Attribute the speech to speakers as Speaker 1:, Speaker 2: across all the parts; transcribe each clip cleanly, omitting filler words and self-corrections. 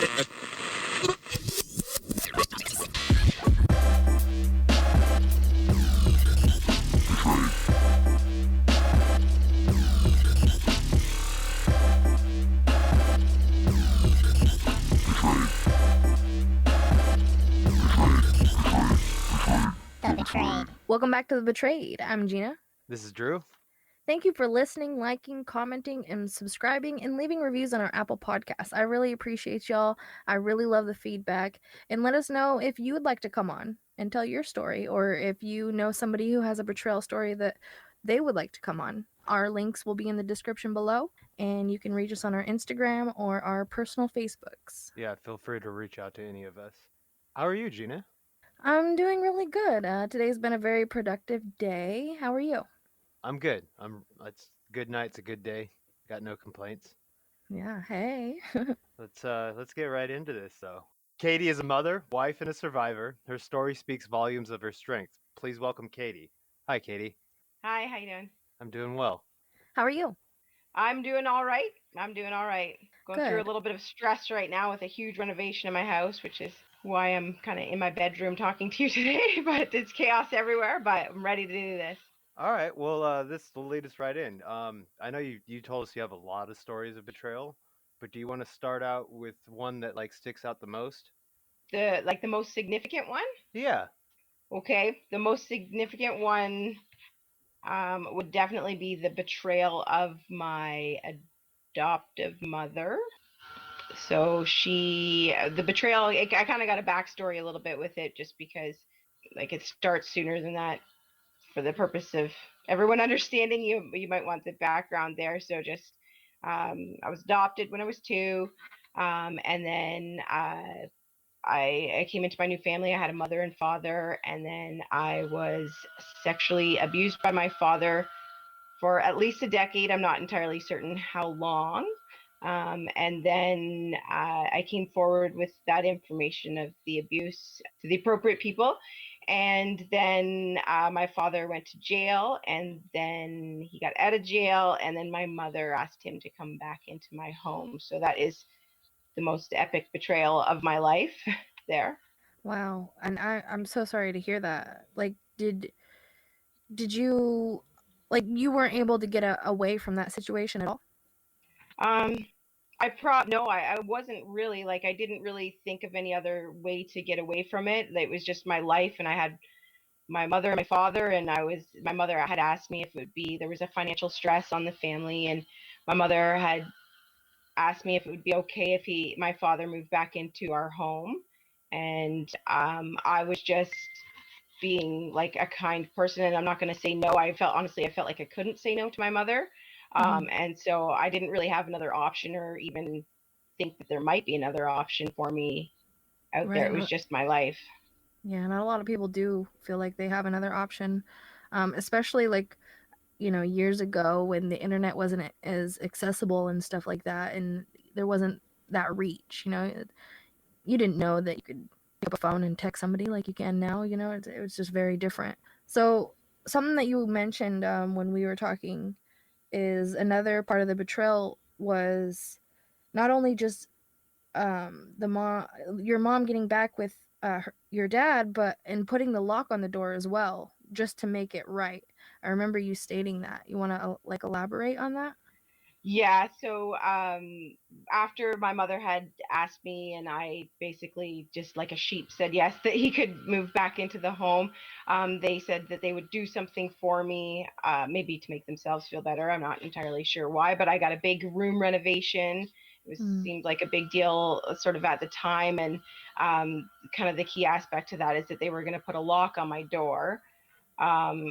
Speaker 1: The Betrayed. Welcome back to The Betrayed. I'm Gina.
Speaker 2: This is Drew.
Speaker 1: Thank you for listening, liking, commenting, and subscribing, and leaving reviews on our Apple Podcasts. I really appreciate y'all. I really love the feedback. And let us know if you would like to come on and tell your story, or if you know somebody who has a betrayal story that they would like to come on. Our links will be in the description below, and you can reach us on our Instagram or our personal Facebooks.
Speaker 2: Yeah, feel free to reach out to any of us. How are you, Gina?
Speaker 1: I'm doing really good. Today's been a very productive day. How are you?
Speaker 2: I'm good. It's a good night. It's a good day. Got no complaints.
Speaker 1: Yeah, hey.
Speaker 2: Let's get right into this though. Katie is a mother, wife, and a survivor. Her story speaks volumes of her strength. Please welcome Katie. Hi, Katie.
Speaker 3: Hi, how you doing?
Speaker 2: I'm doing well.
Speaker 1: How are you?
Speaker 3: I'm doing all right. Going through a
Speaker 1: Good.
Speaker 3: little bit of stress right now with a huge renovation in my house, which is why I'm kind of in my bedroom talking to you today. But it's chaos everywhere, but I'm ready to do this.
Speaker 2: All right. Well, this will lead us right in. I know you told us you have a lot of stories of betrayal, but do you want to start out with one that like sticks out the most?
Speaker 3: The most significant one?
Speaker 2: Yeah.
Speaker 3: Okay. The most significant one would definitely be the betrayal of my adoptive mother. So the betrayal, I kind of got a backstory a little bit with it just because like it starts sooner than that for the purpose of everyone understanding. You might want the background there. So just I was adopted when I was 2, and then I came into my new family. I had a mother and father, and then I was sexually abused by my father for at least a decade. I'm not entirely certain how long. And then I came forward with that information of the abuse to the appropriate people. And then my father went to jail, and then he got out of jail, and then my mother asked him to come back into my home. So that is the most epic betrayal of my life there.
Speaker 1: Wow. And I'm so sorry to hear that. Like, did you, like, you weren't able to get away from that situation at all?
Speaker 3: Um, no, I wasn't really like I didn't really think of any other way to get away from it. It was just my life, and I had my mother and my father, and my mother had asked me if it would be there was a financial stress on the family, and my mother had asked me if it would be okay if my father moved back into our home, and I was just being like a kind person, and I'm not going to say no. I felt like I couldn't say no to my mother. And so I didn't really have another option or even think that there might be another option for me out there.
Speaker 1: Right.
Speaker 3: It was just my life.
Speaker 1: Yeah, not a lot of people do feel like they have another option, especially like, years ago when the internet wasn't as accessible and stuff like that, and there wasn't that reach. You didn't know that you could pick up a phone and text somebody like you can now. It was just very different. So something that you mentioned when we were talking is another part of the betrayal was not only just your mom getting back with your dad, but and putting the lock on the door as well, just to make it right. I remember you stating that. You want to like elaborate on that?
Speaker 3: Yeah, so after my mother had asked me, and I basically just like a sheep said yes, that he could move back into the home, they said that they would do something for me, maybe to make themselves feel better. I'm not entirely sure why, but I got a big room renovation. Seemed like a big deal sort of at the time, and kind of the key aspect to that is that they were going to put a lock on my door,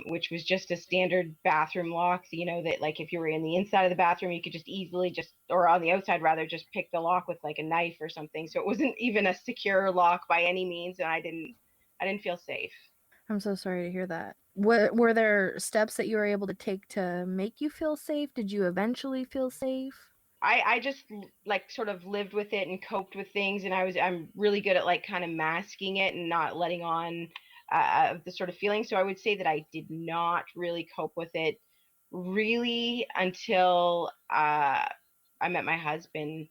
Speaker 3: which was just a standard bathroom lock. So, that like if you were in the inside of the bathroom, you could just easily or on the outside rather, just pick the lock with like a knife or something. So it wasn't even a secure lock by any means, and I didn't feel safe.
Speaker 1: I'm so sorry to hear that. Were there steps that you were able to take to make you feel safe? Did you eventually feel safe?
Speaker 3: I just like sort of lived with it and coped with things, and I'm really good at like kind of masking it and not letting on the sort of feeling. So I would say that I did not really cope with it really until I met my husband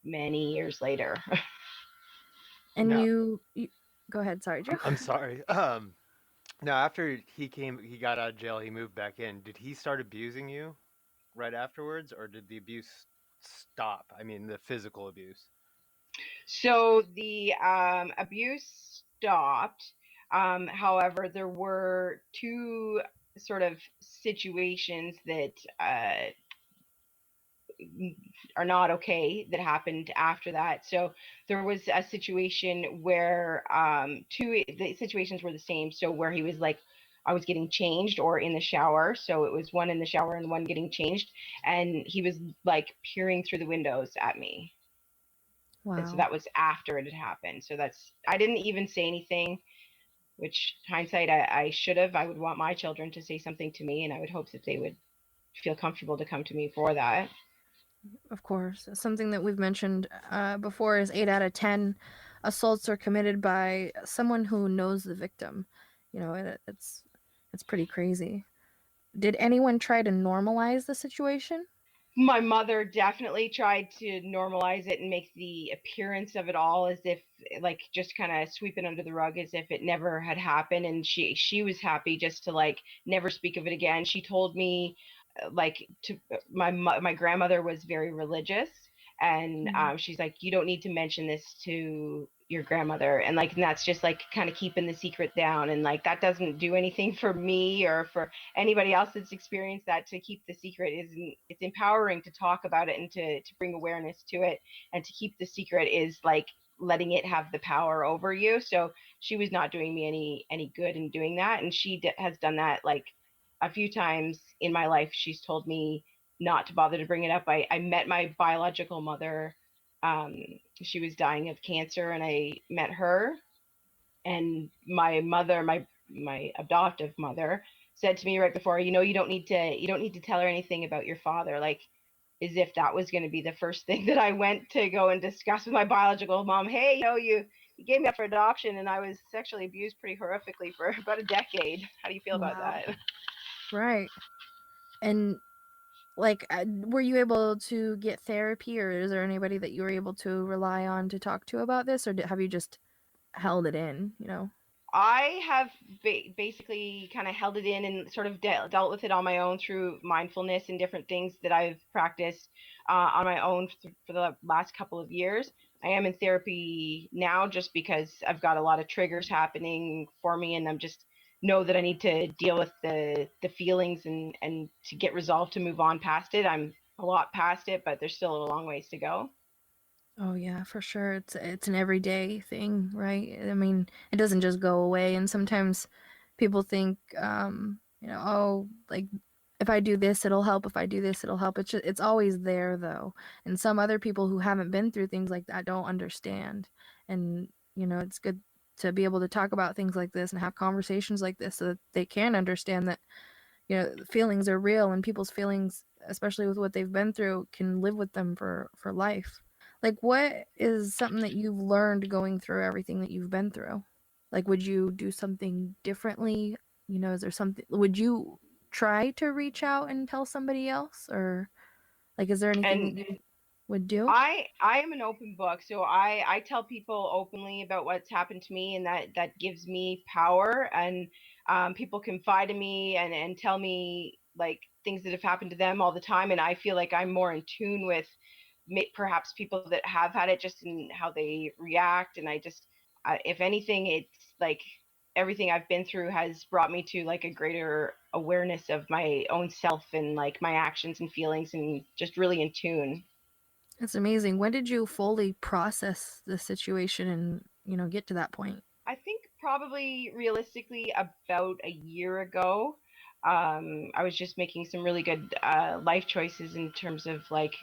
Speaker 3: many years later.
Speaker 1: And
Speaker 2: Now,
Speaker 1: you go ahead. Sorry, Joe.
Speaker 2: I'm sorry. Now after he got out of jail, he moved back in. Did he start abusing you right afterwards, or did the abuse stop? I mean, the physical abuse.
Speaker 3: So the abuse stopped. However, there were two sort of situations that are not okay that happened after that. So there was a situation where two the situations were the same. So where he was like, I was getting changed or in the shower. So it was one in the shower and one getting changed, and he was like peering through the windows at me. And so
Speaker 1: Wow.
Speaker 3: that was after it had happened. So that's I didn't even say anything, which hindsight I should have. I would want my children to say something to me, and I would hope that they would feel comfortable to come to me for that.
Speaker 1: Of course. Something that we've mentioned before is 8 out of 10 assaults are committed by someone who knows the victim. It's pretty crazy. Did anyone try to normalize the situation?
Speaker 3: My mother definitely tried to normalize it and make the appearance of it all as if like just kind of sweep it under the rug as if it never had happened, and she was happy just to like never speak of it again. She told me like to my grandmother was very religious, and
Speaker 1: Mm.
Speaker 3: she's like, you don't need to mention this to your grandmother, and like and that's just like kind of keeping the secret down, and like that doesn't do anything for me or for anybody else that's experienced that. To keep the secret isn't, it's empowering to talk about it and to bring awareness to it, and to keep the secret is like letting it have the power over you. So she was not doing me any good in doing that, and she has done that like a few times in my life. She's told me not to bother to bring it up. I met my biological mother. um, she was dying of cancer, and I met her, and my mother, my adoptive mother, said to me right before, you don't need to tell her anything about your father, like as if that was going to be the first thing that I went to go and discuss with my biological mom. Hey, you gave me up for adoption, and I was sexually abused pretty horrifically for about a decade. How do you feel about
Speaker 1: Wow.
Speaker 3: that?
Speaker 1: Right. And like, were you able to get therapy, or is there anybody that you were able to rely on to talk to about this, or have you just held it in?
Speaker 3: I have basically kind of held it in and sort of dealt with it on my own through mindfulness and different things that I've practiced on my own for the last couple of years. I am in therapy now just because I've got a lot of triggers happening for me, and I'm just know that I need to deal with the feelings and to get resolved to move on past it. I'm a lot past it, but there's still a long ways to go.
Speaker 1: Oh yeah, for sure. It's an everyday thing, right? I mean, it doesn't just go away. And sometimes people think, oh, like if I do this, it'll help. If I do this, it'll help. It's always there though. And some other people who haven't been through things like that don't understand. And it's good to be able to talk about things like this and have conversations like this so that they can understand that feelings are real, and people's feelings, especially with what they've been through, can live with them for life. Like, what is something that you've learned going through everything that you've been through? Like, would you do something differently? Is there something, would you try to reach out and tell somebody else, or like, is there anything
Speaker 3: And
Speaker 1: that you would do?
Speaker 3: I am an open book, so I tell people openly about what's happened to me, and that gives me power. And people confide in me and tell me like things that have happened to them all the time, and I feel like I'm more in tune with perhaps people that have had it, just in how they react. And I just, if anything, it's like everything I've been through has brought me to like a greater awareness of my own self and like my actions and feelings, and just really in tune.
Speaker 1: It's amazing. When did you fully process the situation and get to that point?
Speaker 3: I think probably realistically about a year ago. I was just making some really good life choices in terms of like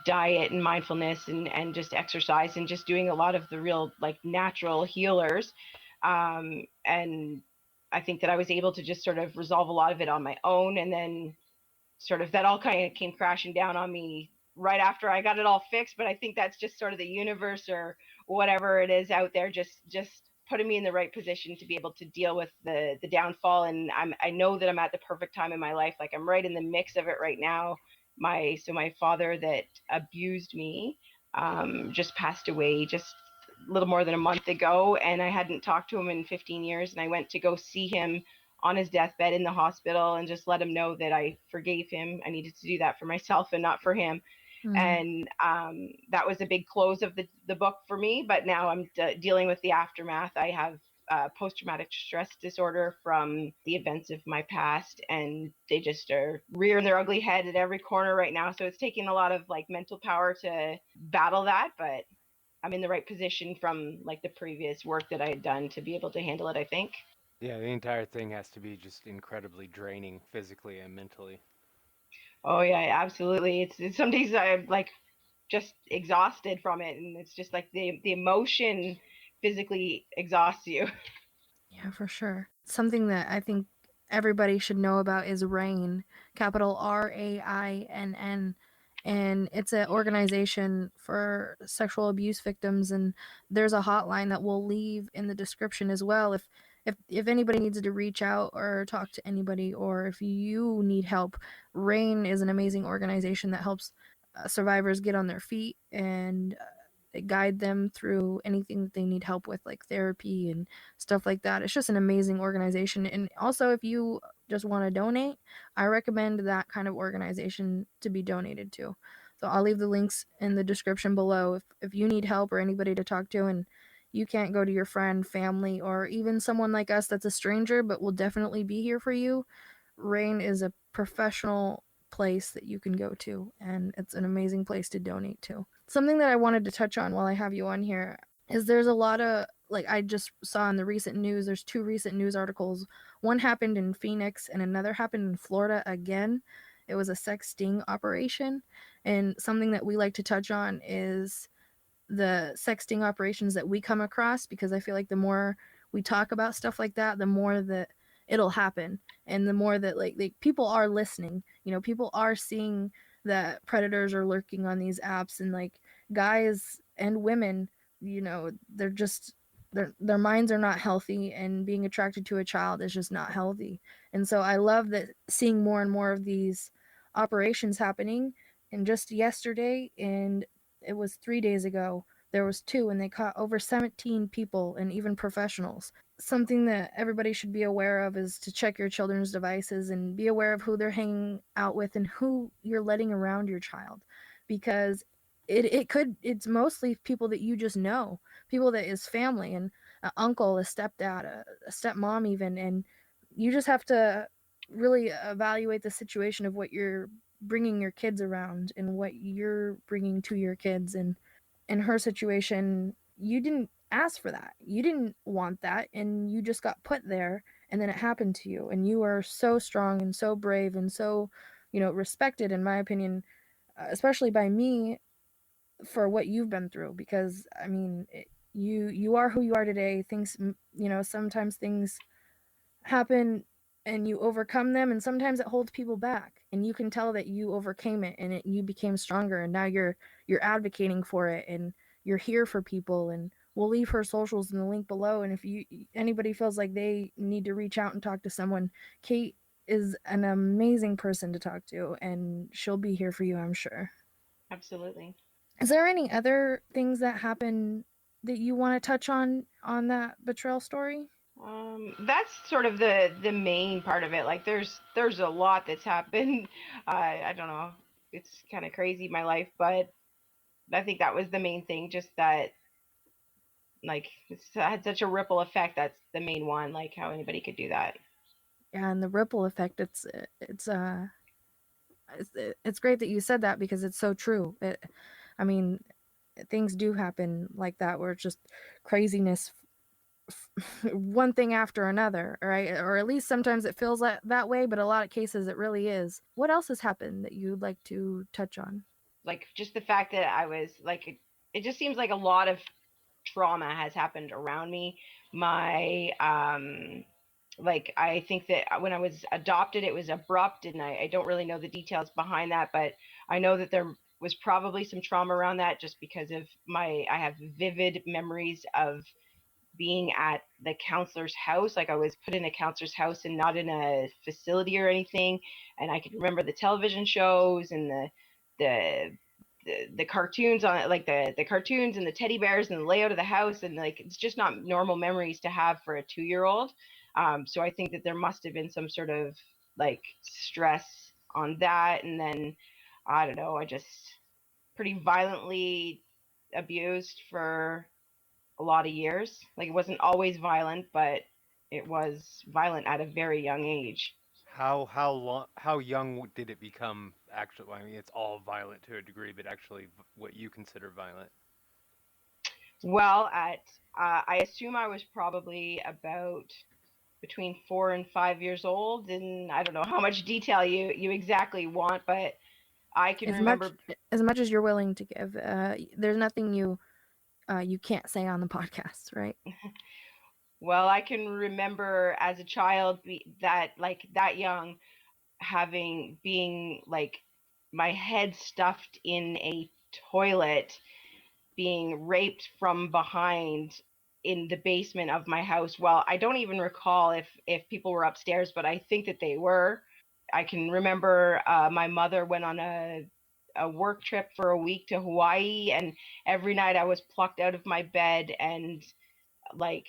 Speaker 3: diet and mindfulness and just exercise and just doing a lot of the real like natural healers. And I think that I was able to just sort of resolve a lot of it on my own. And then sort of that all kind of came crashing down on me right after I got it all fixed. But I think that's just sort of the universe or whatever it is out there, just putting me in the right position to be able to deal with the downfall. And I know that I'm at the perfect time in my life. Like I'm right in the mix of it right now. My father that abused me just passed away just little more than a month ago, and I hadn't talked to him in 15 years. And I went to go see him on his deathbed in the hospital and just let him know that I forgave him. I needed to do that for myself and not for him.
Speaker 1: Mm.
Speaker 3: And that was a big close of the book for me. But now I'm dealing with the aftermath. I have post-traumatic stress disorder from the events of my past, and they just are rearing their ugly head at every corner right now. So it's taking a lot of like mental power to battle that, but I'm in the right position from like the previous work that I had done to be able to handle it, I think.
Speaker 2: Yeah, the entire thing has to be just incredibly draining physically and mentally.
Speaker 3: Oh yeah, absolutely. It's some days I'm like just exhausted from it, and it's just like the emotion physically exhausts you.
Speaker 1: Yeah, for sure. Something that I think everybody should know about is RAINN, capital RAINN. And it's an organization for sexual abuse victims. And there's a hotline that we'll leave in the description as well. If anybody needs to reach out or talk to anybody, or if you need help, RAINN is an amazing organization that helps survivors get on their feet and guide them through anything that they need help with, like therapy and stuff like that. It's just an amazing organization. And also, if you just want to donate, I recommend that kind of organization to be donated to. So I'll leave the links in the description below. If you need help or anybody to talk to and you can't go to your friend, family, or even someone like us that's a stranger but will definitely be here for you, RAINN is a professional place that you can go to, and it's an amazing place to donate to. Something that I wanted to touch on while I have you on here is there's a lot of, like, I just saw in the recent news, there's two recent news articles. One happened in Phoenix and another happened in Florida again. It was a sex sting operation. And something that we like to touch on is the sexting operations that we come across, because I feel like the more we talk about stuff like that, the more that it'll happen, and the more that like people are listening. People are seeing that predators are lurking on these apps, and like guys and women, they're just their minds are not healthy, and being attracted to a child is just not healthy. And so I love that seeing more and more of these operations happening. And just yesterday, and it was 3 days ago, there was two, and they caught over 17 people and even professionals. Something that everybody should be aware of is to check your children's devices and be aware of who they're hanging out with and who you're letting around your child, because it's mostly people that you just know, people that is family, and an uncle, a stepdad, a stepmom even. And you just have to really evaluate the situation of what you're bringing your kids around and what you're bringing to your kids. And in her situation, you didn't ask for that. You didn't want that, and you just got put there, and then it happened to you. And you are so strong and so brave and so, respected, in my opinion, especially by me, for what you've been through. Because I mean, you are who you are today. Things, sometimes things happen and you overcome them, and sometimes it holds people back, and you can tell that you overcame it, and you became stronger, and now you're advocating for it, and you're here for people. And we'll leave her socials in the link below, and if anybody feels like they need to reach out and talk to someone, Kate is an amazing person to talk to, and she'll be here for you, I'm sure.
Speaker 3: Absolutely.
Speaker 1: Is there any other things that happen that you want to touch on that betrayal story?
Speaker 3: That's sort of the main part of it. Like there's a lot that's happened. I don't know. It's kind of crazy my life, but I think that was the main thing. Just that like it's had such a ripple effect. That's the main one. Like how anybody could do that.
Speaker 1: Yeah, and the ripple effect, it's great that you said that, because it's so true. I mean, things do happen like that, where it's just craziness, one thing after another, right? Or at least sometimes it feels like that way, but a lot of cases it really is. What else has happened that you'd like to touch on?
Speaker 3: Like just the fact that I was like it just seems like a lot of trauma has happened around me. My like I think that when I was adopted it was abrupt, and I don't really know the details behind that, but I know that there was probably some trauma around that just because of I have vivid memories of being at the counselor's house. Like I was put in a counselor's house and not in a facility or anything, and I could remember the television shows and the the cartoons on it, like the cartoons and the teddy bears and the layout of the house, and like it's just not normal memories to have for a 2-year-old. So I think that there must have been some sort of like stress on that, and then I don't know, I just pretty violently abused for a lot of years. Like it wasn't always violent, but it was violent at a very young age.
Speaker 2: How young did it become actually? I mean, it's all violent to a degree, but actually, what you consider violent?
Speaker 3: Well, at I assume I was probably about between 4 and 5 years old, and I don't know how much detail you exactly want, but I can
Speaker 1: As much
Speaker 3: remember.
Speaker 1: as much as you're willing to give. There's nothing you can't say on the podcast, right?
Speaker 3: Well, I can remember as a child that like that young having being like my head stuffed in a toilet, being raped from behind in the basement of my house. Well, I don't even recall if people were upstairs, but I think that they were. I can remember my mother went on a work trip for a week to Hawaii, and every night I was plucked out of my bed and like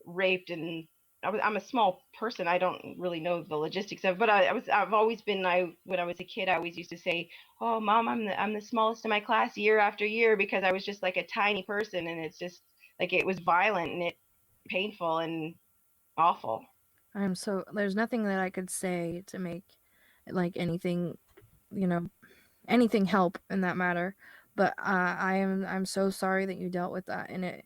Speaker 3: raped. And I'm a small person. I don't really know the logistics of it, but I've always been. I When I was a kid, I always used to say, "Oh, mom, I'm the smallest in my class year after year," because I was just like a tiny person, and it's just like it was violent and it painful and awful.
Speaker 1: There's nothing that I could say to make like anything, you know, anything help in that matter. But I'm so sorry that you dealt with that, and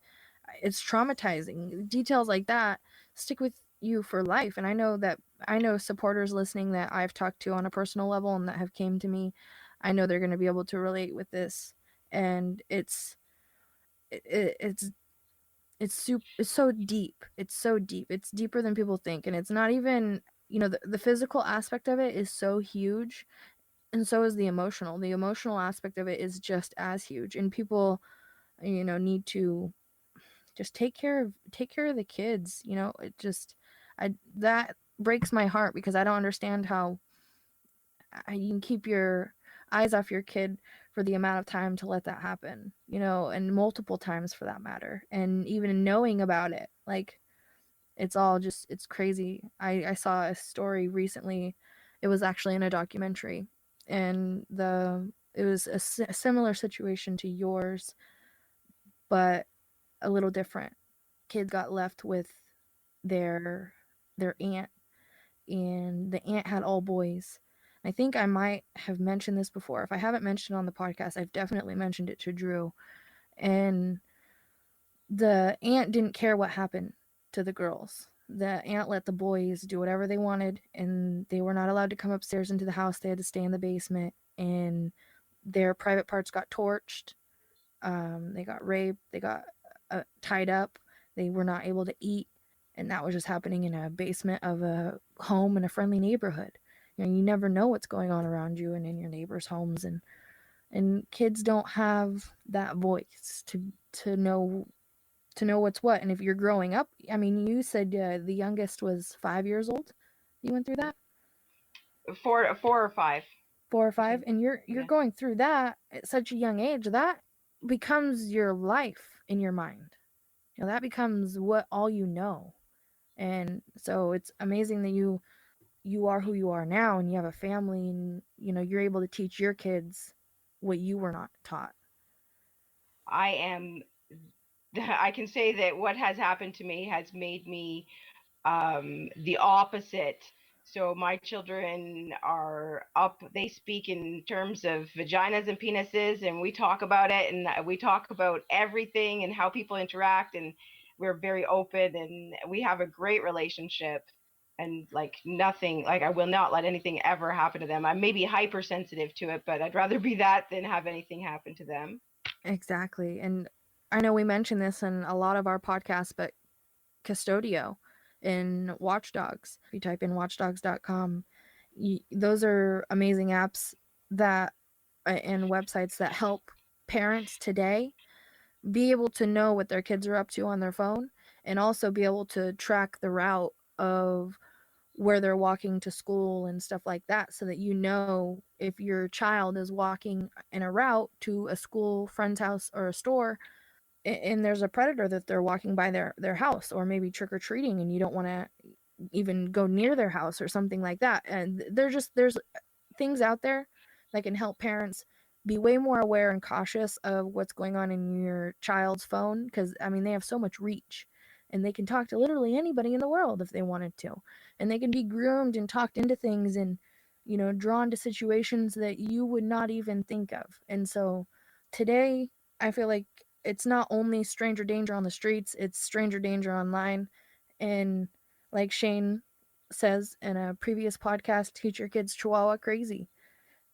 Speaker 1: it's traumatizing. Details like that stick with you for life. And I know supporters listening that I've talked to on a personal level and that have came to me. I know they're going to be able to relate with this, and it's it's so deep. It's so deep. It's deeper than people think, and it's not even, the physical aspect of it is so huge, and so is the emotional. The emotional aspect of it is just as huge, and people, need to just take care of the kids. It just I that breaks my heart because I don't understand how you can keep your eyes off your kid for the amount of time to let that happen, and multiple times for that matter, and even knowing about it, like, it's crazy. I saw a story recently. It was actually in a documentary, and it was a similar situation to yours, but a little different. Kids got left with their aunt, and the aunt had all boys. I think I might have mentioned this before. If I haven't mentioned it on the podcast, I've definitely mentioned it to Drew. And the aunt didn't care what happened to the girls. The aunt let the boys do whatever they wanted, and they were not allowed to come upstairs into the house. They had to stay in the basement, and their private parts got torched. They got raped. They got tied up. They were not able to eat, and that was just happening in a basement of a home in a friendly neighborhood. You never know what's going on around you and in your neighbors' homes, and kids don't have that voice to know what's what. And if you're growing up, I mean, you said the youngest was 5 years old. You went through that,
Speaker 3: 4 or 5.
Speaker 1: 4 or 5, and you're
Speaker 3: Yeah.
Speaker 1: going through that at such a young age. That becomes your life in your mind. That becomes what all you know. And so it's amazing that you are who you are now, and you have a family, and you're able to teach your kids what you were not taught.
Speaker 3: I am. I can say that what has happened to me has made me the opposite. So my children are up, they speak in terms of vaginas and penises, and we talk about it, and we talk about everything and how people interact, and we're very open, and we have a great relationship. And like nothing, like I will not let anything ever happen to them. I may be hypersensitive to it, but I'd rather be that than have anything happen to them.
Speaker 1: Exactly. And I know we mentioned this in a lot of our podcasts, but Qustodio and Watchdogs, if you type in watchdogs.com, those are amazing apps that and websites that help parents today be able to know what their kids are up to on their phone, and also be able to track the route of where they're walking to school and stuff like that, so that you know if your child is walking in a route to a school, friend's house, or a store, and there's a predator that they're walking by their house, or maybe trick-or-treating, and you don't want to even go near their house or something like that. And there's things out there that can help parents be way more aware and cautious of what's going on in your child's phone, because I mean they have so much reach, and they can talk to literally anybody in the world if they wanted to, and they can be groomed and talked into things, and drawn to situations that you would not even think of. And so today I feel like it's not only stranger danger on the streets, it's stranger danger online. And like Shane says in a previous podcast, teach your kids Chihuahua crazy.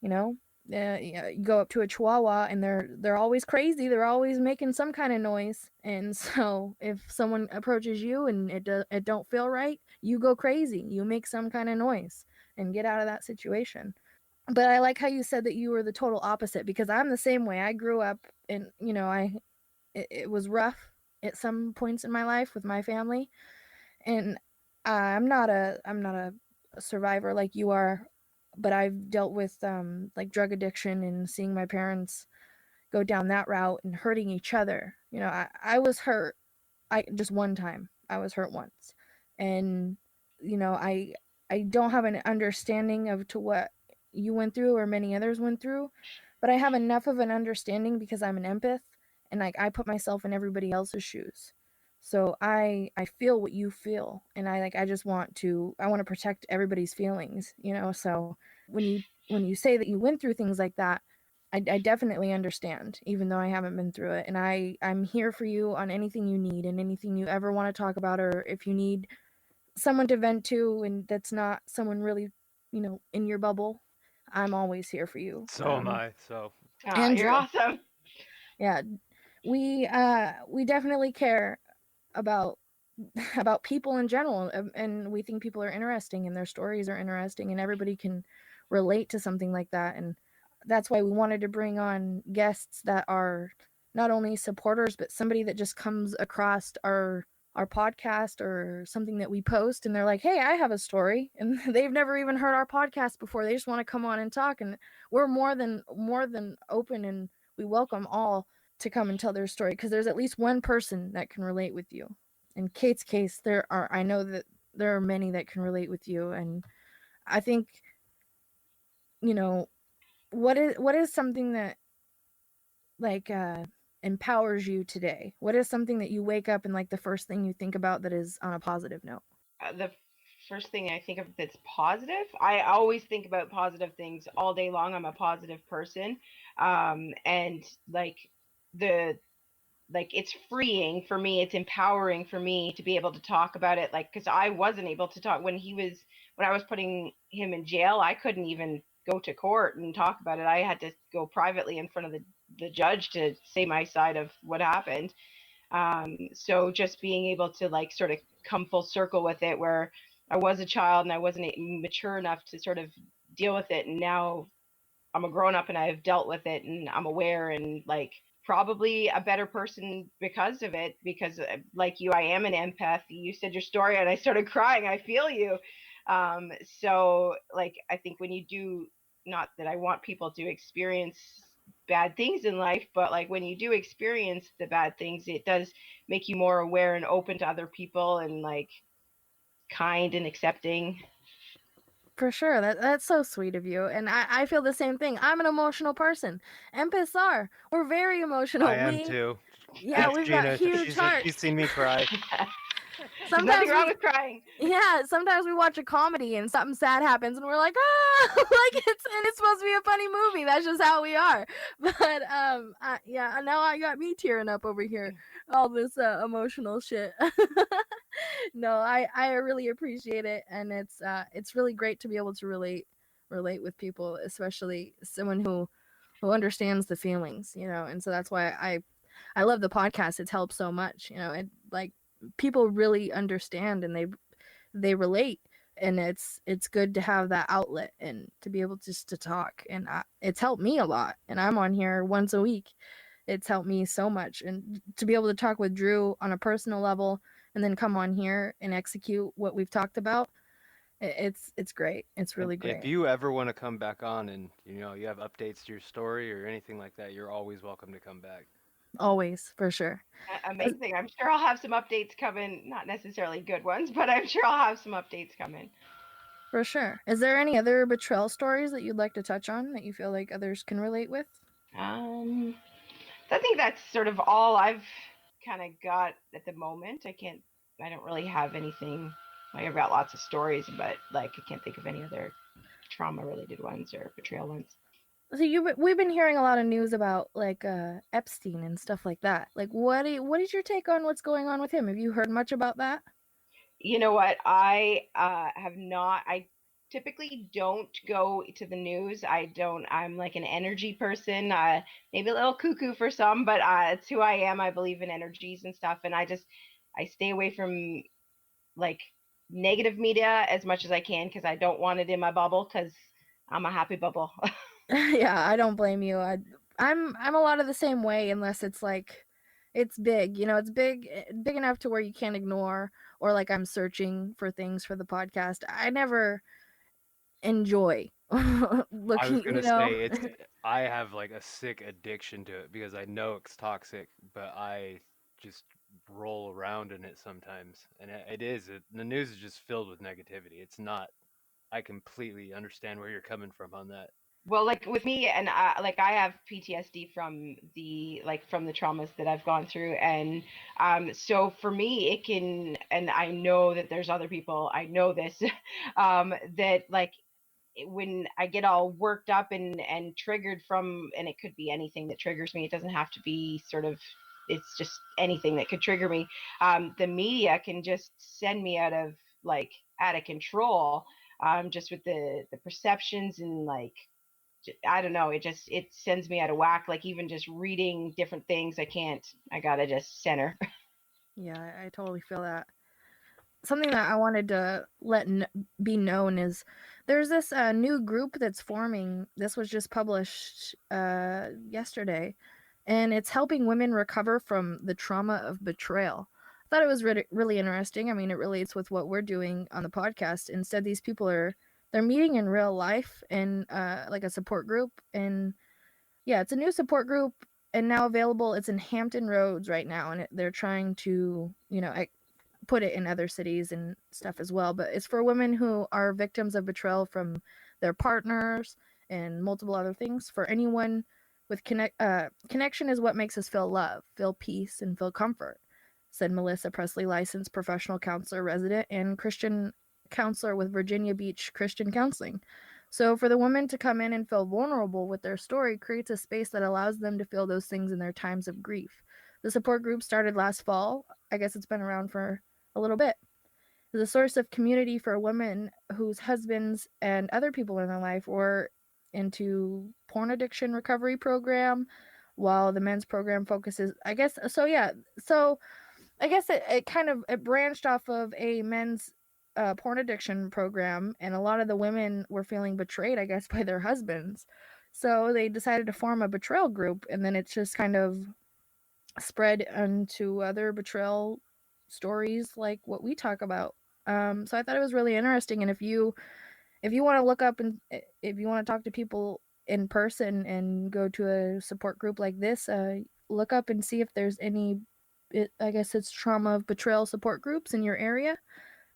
Speaker 1: You know, yeah, you go up to a Chihuahua and they're always crazy. They're always making some kind of noise. And so if someone approaches you and it don't feel right, you go crazy. You make some kind of noise and get out of that situation. But I like how you said that you were the total opposite, because I'm the same way. I grew up and it was rough at some points in my life with my family, and I'm not a survivor like you are, but I've dealt with like drug addiction and seeing my parents go down that route and hurting each other. I was hurt. I just one time. I was hurt once. And I don't have an understanding of to what you went through or many others went through, but I have enough of an understanding because I'm an empath, and like I put myself in everybody else's shoes. So I feel what you feel, and I want to protect everybody's feelings, so when you say that you went through things like that, I definitely understand, even though I haven't been through it. And I'm here for you on anything you need and anything you ever want to talk about, or if you need someone to vent to and that's not someone really, in your bubble, I'm always here for you.
Speaker 2: So am I. So
Speaker 1: And
Speaker 3: You're
Speaker 1: Drew,
Speaker 3: awesome.
Speaker 1: yeah, we definitely care about about people in general, and we think people are interesting and their stories are interesting and everybody can relate to something like that. And that's why we wanted to bring on guests that are not only supporters, but somebody that just comes across our podcast or something that we post, and they're like, hey, I have a story, and they've never even heard our podcast before. They just want to come on and talk, and we're more than open, and we welcome all to come and tell their story, because there's at least one person that can relate with you. In Kate's case, I know that there are many that can relate with you. And I think, what is something that like empowers you today? What is something that you wake up and like the first thing you think about that is on a positive note?
Speaker 3: The first thing I think of that's positive, I always think about positive things all day long. I'm a positive person. And the it's freeing for me, it's empowering for me to be able to talk about it, like, because I wasn't able to talk when I was putting him in jail. I couldn't even go to court and talk about it. I had to go privately in front of the judge to say my side of what happened. So just being able to like sort of come full circle with it, where I was a child and I wasn't mature enough to sort of deal with it, and now I'm a grown up and I've dealt with it and I'm aware, and like probably a better person because of it, because like you, I am an empath. You said your story and I started crying. I feel you. So like I think when you do, not that I want people to experience bad things in life, but like when you do experience the bad things, it does make you more aware and open to other people, and like kind and accepting.
Speaker 1: For sure. That's so sweet of you. And I feel the same thing. I'm an emotional person. Empaths are. We're very
Speaker 2: I
Speaker 1: emotional.
Speaker 2: am too.
Speaker 1: Yeah,
Speaker 2: Ask
Speaker 1: we've got
Speaker 2: Gina.
Speaker 1: huge
Speaker 2: She's
Speaker 1: hearts.
Speaker 2: seen me cry.
Speaker 3: There's nothing
Speaker 1: Sometimes
Speaker 3: wrong
Speaker 1: we
Speaker 3: with crying.
Speaker 1: Yeah, sometimes we watch a comedy and something sad happens and we're like, ah, it's supposed to be a funny movie. That's just how we are. But yeah, now I got me tearing up over here, all this emotional shit. No, I really appreciate it, and it's really great to be able to relate with people, especially someone who understands the feelings, and so that's why I love the podcast. It's helped so much, it like people really understand and they relate, and it's good to have that outlet and to be able just to talk. And it's helped me a lot, and I'm on here once a week. It's helped me so much, and to be able to talk with Drew on a personal level and then come on here and execute what we've talked about, It's great. It's
Speaker 2: And
Speaker 1: really
Speaker 2: if
Speaker 1: great.
Speaker 2: you ever want to come back on and you have updates to your story or anything like that, you're always welcome to come back.
Speaker 1: Always, for sure. As-
Speaker 3: Amazing. I'm sure I'll have some updates coming. Not necessarily good ones, but I'm sure I'll have some updates coming.
Speaker 1: For sure. Is there any other betrayal stories that you'd like to touch on that you feel like others can relate with?
Speaker 3: Um, I think that's sort of all I've kind of got at the moment. I don't really have anything. I've got lots of stories, but like I can't think of any other trauma-related ones or betrayal ones.
Speaker 1: So we've been hearing a lot of news about like Epstein and stuff like that. Like what is your take on what's going on with him? Have you heard much about that?
Speaker 3: You know what? I have not. I typically don't go to the news. I don't. I'm like an energy person. Maybe a little cuckoo for some, but it's who I am. I believe in energies and stuff, and I stay away from like negative media as much as I can because I don't want it in my bubble because I'm a happy bubble.
Speaker 1: Yeah, I don't blame you. I'm a lot of the same way unless it's like it's big, it's big enough to where you can't ignore, or like I'm searching for things for the podcast. I never enjoy
Speaker 2: I was
Speaker 1: looking,
Speaker 2: gonna say I have like a sick addiction to it because I know it's toxic, but I just roll around in it sometimes, and the news is just filled with negativity. It's not. I completely understand where you're coming from on that.
Speaker 3: Well, like with me, and like I have PTSD from the traumas that I've gone through, and so for me, it can, and I know that there's other people, I know this, that like when I get all worked up and triggered from, and it could be anything that triggers me. It doesn't have to be sort of. It's just anything that could trigger me. The media can just send me out of control. Just with the perceptions and like I don't know. It sends me out of whack. Like even just reading different things, I can't. I gotta just center.
Speaker 1: Yeah, I totally feel that. Something that I wanted to be known is there's this new group that's forming. This was just published yesterday, and it's helping women recover from the trauma of betrayal. I thought it was really interesting. I mean, it relates with what we're doing on the podcast. Instead, these people they're meeting in real life in like a support group, and yeah, it's a new support group and now available. It's in Hampton Roads right now, and they're trying to put it in other cities and stuff as well. But it's for women who are victims of betrayal from their partners and multiple other things. For anyone with connection is what makes us feel love, feel peace, and feel comfort, said Melissa Presley, licensed professional counselor, resident, and Christian counselor with Virginia Beach Christian Counseling. So, for the women to come in and feel vulnerable with their story creates a space that allows them to feel those things in their times of grief. The support group started last fall. I guess it's been around for a little bit. Is a source of community for women whose husbands and other people in their life were into porn addiction recovery program, while the men's program focuses, I guess. So yeah, so I guess it kind of it branched off of a men's porn addiction program, and a lot of the women were feeling betrayed, I guess, by their husbands. So they decided to form a betrayal group, and then it's just kind of spread into other betrayal stories like what we talk about. So I thought it was really interesting, and if you want to look up and if you want to talk to people in person and go to a support group like this, look up and see if there's any. I guess it's trauma of betrayal support groups in your area,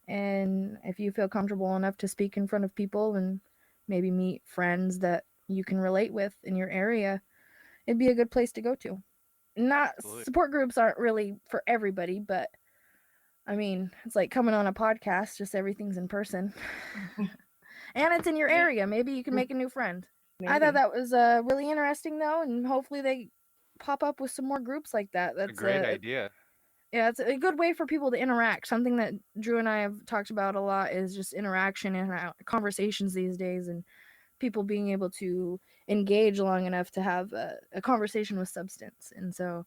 Speaker 1: and if you feel comfortable enough to speak in front of people and maybe meet friends that you can relate with in your area, it'd be a good place to go to. Not
Speaker 2: Absolutely.
Speaker 1: support groups aren't really for everybody, but I mean, it's like coming on a podcast, just everything's in person. And it's in your area. Maybe you can make a new friend. I thought
Speaker 3: Maybe.
Speaker 1: that was really interesting though, and hopefully they pop up with some more groups like that.
Speaker 2: A great idea.
Speaker 1: Yeah, it's a good way for people to interact. Something that Drew and I have talked about a lot is just interaction and conversations these days, and people being able to engage long enough to have a conversation with substance. And so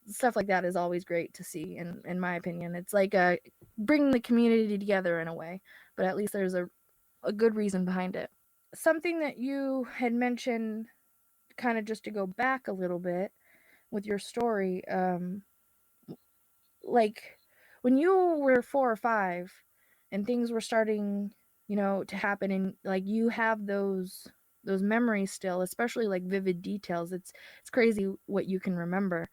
Speaker 1: stuff like that is always great to see. In my opinion, it's like bringing the community together in a way, but at least there's a good reason behind it. Something that you had mentioned, kind of just to go back a little bit with your story, like when you were 4 or 5 and things were starting to happen, and like you have those memories still, especially like vivid details. It's crazy what you can remember.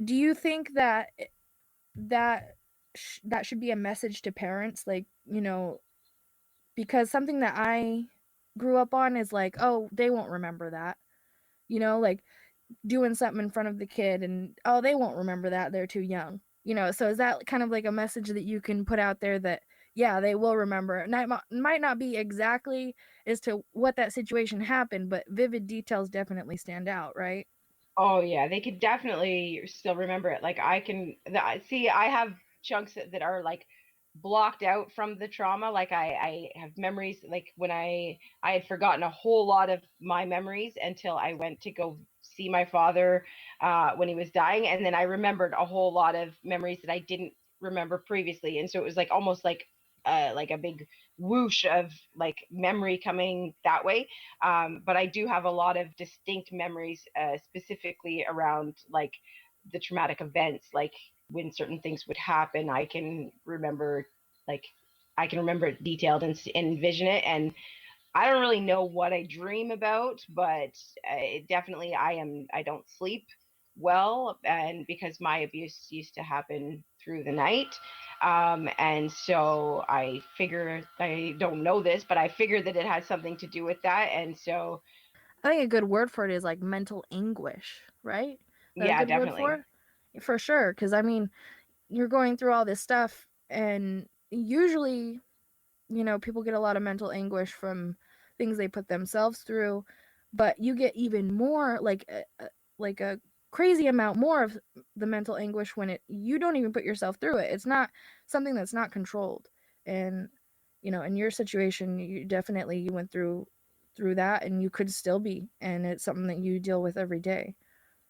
Speaker 1: Do you think that that should be a message to parents, like, because something that I grew up on is like, oh, they won't remember that. Like doing something in front of the kid, and oh, they won't remember that, they're too young. So is that kind of like a message that you can put out there that yeah, they will remember? And it might not be exactly as to what that situation happened, but vivid details definitely stand out, right?
Speaker 3: Oh yeah, they could definitely still remember it. Like I can see I have chunks that are like blocked out from the trauma. Like I have memories like when I had forgotten a whole lot of my memories until I went to go see my father when he was dying, and then I remembered a whole lot of memories that I didn't remember previously. And so it was like almost like a big whoosh of like memory coming that way. But I do have a lot of distinct memories, specifically around like the traumatic events, like when certain things would happen. Like, I can remember it detailed and envision it. And I don't really know what I dream about, but it definitely I don't sleep well, and because my abuse used to happen through the night. And so I don't know this, but I figure that it has something to do with that. And so,
Speaker 1: I think a good word for it is like mental anguish, right? Is that a
Speaker 3: yeah,
Speaker 1: good word for
Speaker 3: definitely.
Speaker 1: it? For sure, because I mean, you're going through all this stuff, and usually, people get a lot of mental anguish from things they put themselves through, but you get even more, like a crazy amount more of the mental anguish when you don't even put yourself through it. It's not something that's not controlled. And in your situation, you went through that, and you could still be, and it's something that you deal with every day.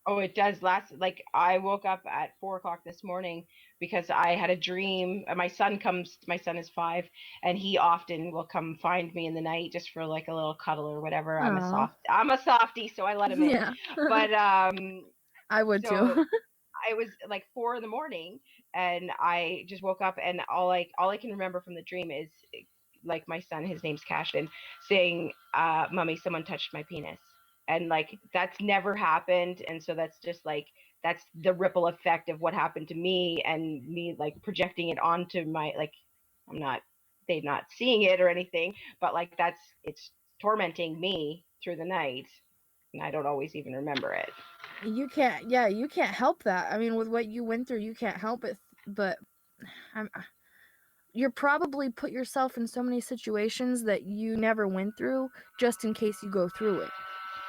Speaker 3: Oh, it does. Like I woke up at 4 o'clock this morning because I had a dream. My son is 5, and he often will come find me in the night just for like a little cuddle or whatever.
Speaker 1: Oh.
Speaker 3: I'm a softie, so I let him in.
Speaker 1: Yeah.
Speaker 3: But
Speaker 1: I would
Speaker 3: so
Speaker 1: too.
Speaker 3: I was like 4 in the morning, and I just woke up, and all I can remember from the dream is like my son, his name's Cashton, saying, "Mummy, someone touched my penis," and like that's never happened, and so that's just like that's the ripple effect of what happened to me, and me like projecting it onto my like I'm not they not seeing it or anything, but like it's tormenting me through the night, and I don't always even remember it.
Speaker 1: You can't help that. I mean, with what you went through, you can't help it. But I'm, you're probably put yourself in so many situations that you never went through, just in case you go through it.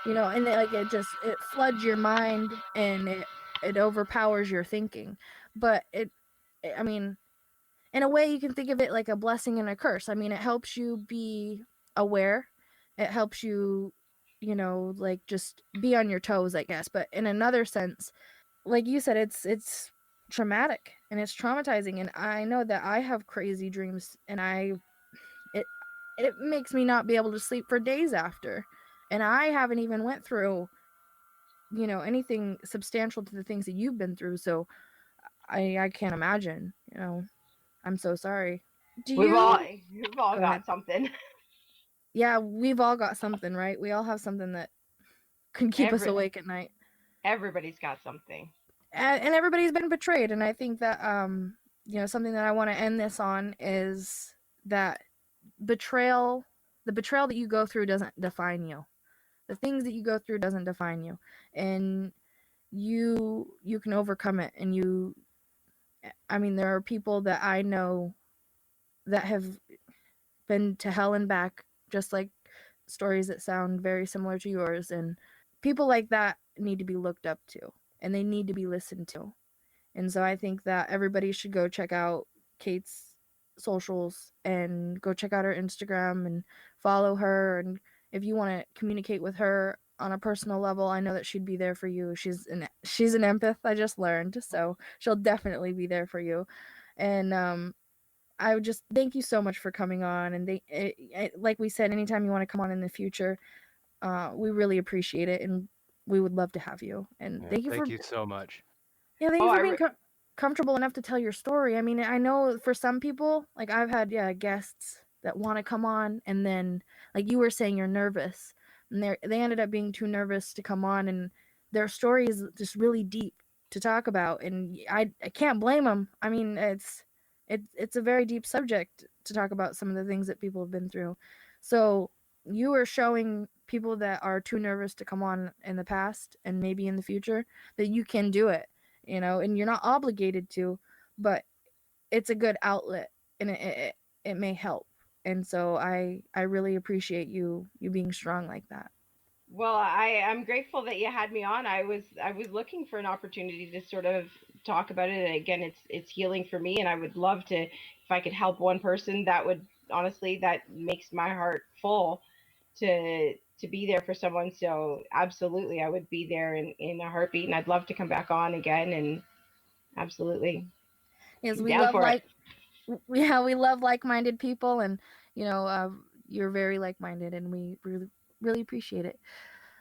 Speaker 1: And it floods your mind, and it overpowers your thinking. But I mean, in a way, you can think of it like a blessing and a curse. I mean, it helps you be aware. It helps you, like just be on your toes, I guess. But in another sense, like you said, it's traumatic and it's traumatizing. And I know that I have crazy dreams, and it it makes me not be able to sleep for days after. And I haven't even went through, anything substantial to the things that you've been through. So I can't imagine. I'm so sorry. Do
Speaker 3: We've all
Speaker 1: you
Speaker 3: we've all
Speaker 1: Go ahead.
Speaker 3: got something.
Speaker 1: Yeah, we've all got something, right? We all have something that can keep us
Speaker 3: Every
Speaker 1: awake at night.
Speaker 3: everybody's got something.
Speaker 1: And everybody's been betrayed, and I think that something that I want to end this on is that betrayal the betrayal that you go through doesn't define you. The things that you go through doesn't define you. And you can overcome it. And I mean, there are people that I know that have been to hell and back, just like stories that sound very similar to yours. And people like that need to be looked up to, and they need to be listened to. And so I think that everybody should go check out Kate's socials, and go check out her Instagram and follow her. And if you want to communicate with her on a personal level, I know that she'd be there for you. She's an empath, I just learned, so she'll definitely be there for you. And I would just thank you so much for coming on. And like we said, anytime you want to come on in the future, we really appreciate it, and we would love to have you. And
Speaker 2: Yeah, thank you so much.
Speaker 1: thank
Speaker 3: Oh,
Speaker 1: you for being comfortable enough to tell your story. I mean, I know for some people, like I've had guests that want to come on, and then like you were saying, you're nervous, and they ended up being too nervous to come on, and their story is just really deep to talk about, and I can't blame them. I mean, it's a very deep subject to talk about some of the things that people have been through. So you are showing people that are too nervous to come on in the past and maybe in the future that you can do it, and you're not obligated to, but it's a good outlet, and it may help. And so I really appreciate you being strong like that.
Speaker 3: Well, I'm grateful that you had me on. I was looking for an opportunity to sort of talk about it. And again, it's healing for me, and I would love to, if I could help one person, that would, honestly, that makes my heart full to be there for someone. So absolutely, I would be there in a heartbeat, and I'd love to come back on again. And absolutely,
Speaker 1: Yes,
Speaker 3: I'm
Speaker 1: we
Speaker 3: down
Speaker 1: love
Speaker 3: for it.
Speaker 1: we love like-minded people, and you're very like-minded, and we really appreciate it.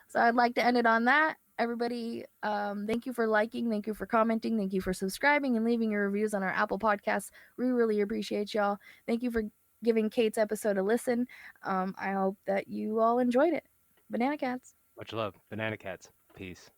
Speaker 1: So I'd like to end it on that. Everybody, thank you for liking, thank you for commenting, thank you for subscribing and leaving your reviews on our Apple Podcasts. We really appreciate y'all. Thank you for giving Kate's episode a listen. I hope that you all enjoyed it. Banana Cats.
Speaker 2: Much love. Banana cats. Peace.